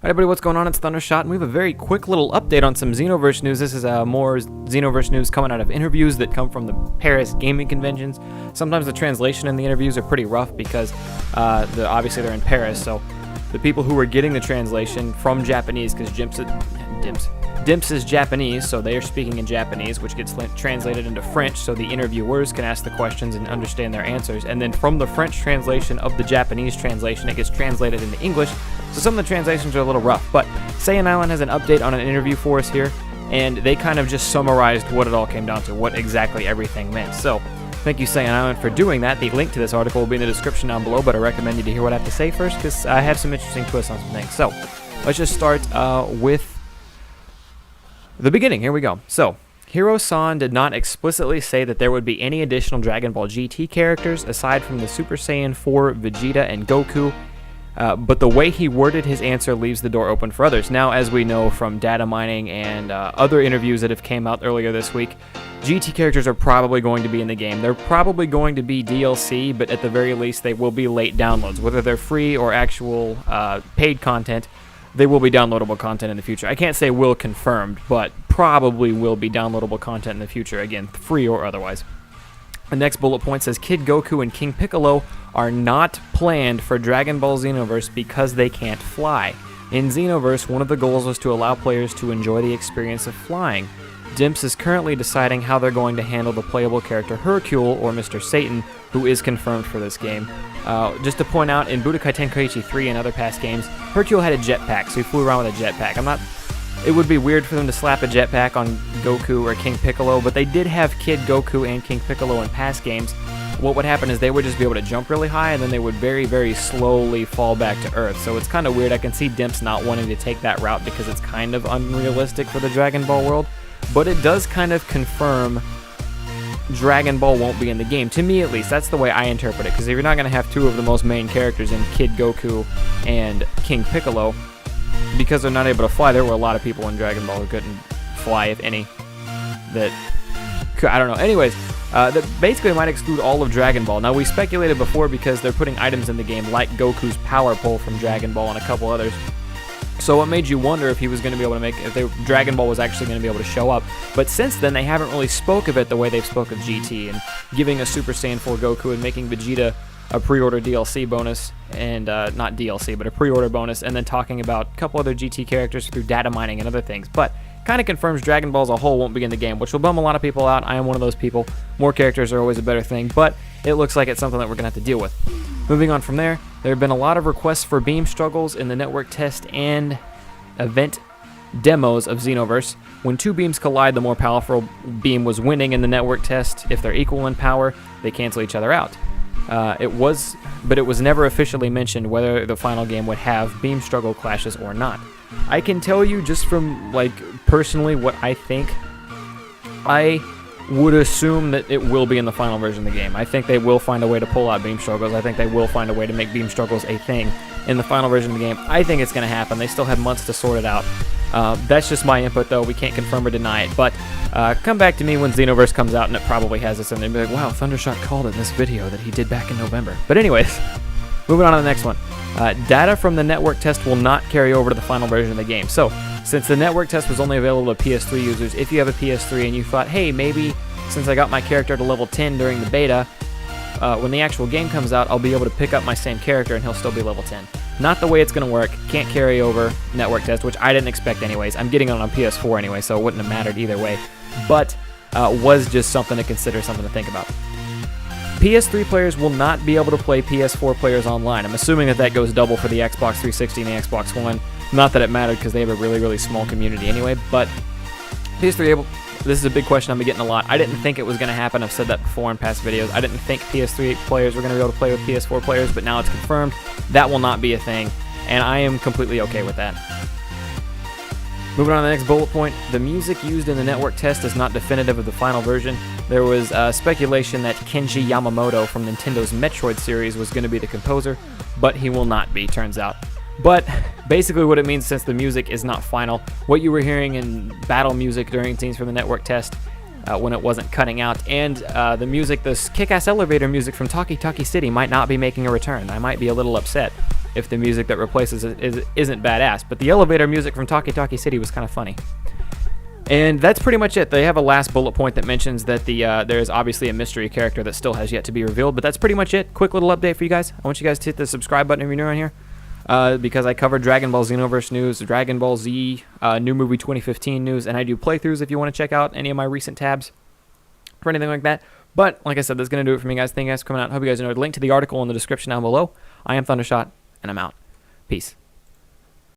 Hi everybody, what's going on? It's Thundershot, and we have a very quick little update on some Xenoverse news. This is more Xenoverse news coming out of interviews that come from the Paris gaming conventions. Sometimes the translation in the interviews are pretty rough because obviously they're in Paris, so the people who are getting the translation from Japanese, because Dimps is Japanese, so they are speaking in Japanese, which gets translated into French, so the interviewers can ask the questions and understand their answers. And then from the French translation of the Japanese translation, it gets translated into English. So some of the translations are a little rough, but Saiyan Island has an update on an interview for us here, and they kind of just summarized what it all came down to, what exactly everything meant. So thank you, Saiyan Island, for doing that. The link to this article will be in the description down below, but I recommend you to hear what I have to say first, because I have some interesting twists on some things. So let's just start with the beginning. Here we go. So Hiro-san did not explicitly say that there would be any additional Dragon Ball GT characters aside from the Super Saiyan 4 Vegeta and Goku, but the way he worded his answer leaves the door open for others. Now, as we know from data mining and other interviews that have came out earlier this week, GT characters are probably going to be in the game. They're probably going to be DLC, but at the very least they will be late downloads. Whether they're free or actual paid content, they will be downloadable content in the future. I can't say will confirmed, but probably will be downloadable content in the future, again, free or otherwise. The next bullet point says Kid Goku and King Piccolo are not planned for Dragon Ball Xenoverse because they can't fly. In Xenoverse, one of the goals was to allow players to enjoy the experience of flying. Dimps is currently deciding how they're going to handle the playable character Hercule, or Mr. Satan, who is confirmed for this game. Just to point out, in Budokai Tenkaichi 3 and other past games, Hercule had a jetpack, so he flew around with a jetpack. It would be weird for them to slap a jetpack on Goku or King Piccolo, but they did have Kid Goku and King Piccolo in past games. What would happen is they would just be able to jump really high, and then they would very, very slowly fall back to Earth. So it's kind of weird. I can see Dimps not wanting to take that route because it's kind of unrealistic for the Dragon Ball world. But it does kind of confirm Dragon Ball won't be in the game. To me, at least, that's the way I interpret it. Because if you're not going to have two of the most main characters in Kid Goku and King Piccolo, because they're not able to fly, there were a lot of people in Dragon Ball who couldn't fly, if any. I don't know. Anyways, that basically might exclude all of Dragon Ball. Now, we speculated before because they're putting items in the game like Goku's Power Pole from Dragon Ball and a couple others. So it made you wonder if he was going to be able to Dragon Ball was actually going to be able to show up. But since then, they haven't really spoke of it the way they've spoke of GT, and giving a Super Saiyan 4 Goku and making Vegeta a pre-order DLC bonus, and not DLC, but a pre-order bonus, and then talking about a couple other GT characters through data mining and other things. But kind of confirms Dragon Ball as a whole won't be in the game, which will bum a lot of people out. I am one of those people. More characters are always a better thing, but it looks like it's something that we're going to have to deal with. Moving on from there, there have been a lot of requests for beam struggles in the network test and event demos of Xenoverse. When two beams collide, the more powerful beam was winning in the network test. If they're equal in power, they cancel each other out. It was never officially mentioned whether the final game would have beam struggle clashes or not. I can tell you just from, personally what I think. I would assume that it will be in the final version of the game. I think they will find a way to pull out beam struggles. I think they will find a way to make beam struggles a thing in the final version of the game. I think it's going to happen. They still have months to sort it out. That's just my input, though. We can't confirm or deny it. But come back to me when Xenoverse comes out, and it probably has this in there. Be like, wow, Thundershot called it in this video that he did back in November. But anyways, moving on to the next one. Data from the network test will not carry over to the final version of the game. So, since the network test was only available to PS3 users, if you have a PS3 and you thought, hey, maybe since I got my character to level 10 during the beta, when the actual game comes out, I'll be able to pick up my same character and he'll still be level 10. Not the way it's going to work. Can't carry over network test, which I didn't expect anyways. I'm getting it on PS4 anyway, so it wouldn't have mattered either way. But was just something to consider, something to think about. PS3 players will not be able to play PS4 players online. I'm assuming that goes double for the Xbox 360 and the Xbox One. Not that it mattered because they have a really, really small community anyway, but PS3 able... This is a big question I've been getting a lot. I didn't think it was going to happen. I've said that before in past videos. I didn't think PS3 players were going to be able to play with PS4 players, but now it's confirmed. That will not be a thing, and I am completely okay with that. Moving on to the next bullet point, the music used in the network test is not definitive of the final version. There was speculation that Kenji Yamamoto from Nintendo's Metroid series was going to be the composer, but he will not be, turns out. But basically what it means, since the music is not final, what you were hearing in battle music during scenes from the network test when it wasn't cutting out, and the music, this kick-ass elevator music from Taki Taki City might not be making a return. I might be a little upset. if the music that replaces it isn't badass. But the elevator music from Taki Taki City was kind of funny. And that's pretty much it. They have a last bullet point that mentions that there is obviously a mystery character that still has yet to be revealed, but that's pretty much it. Quick little update for you guys. I want you guys to hit the subscribe button if you're new around here, because I cover Dragon Ball Xenoverse news, Dragon Ball Z, new movie 2015 news, and I do playthroughs if you want to check out any of my recent tabs or anything like that. But like I said, that's going to do it for me, guys. Thank you guys for coming out. Hope you guys enjoyed. Link to the article in the description down below. I am Thundershot, and I'm out. Peace.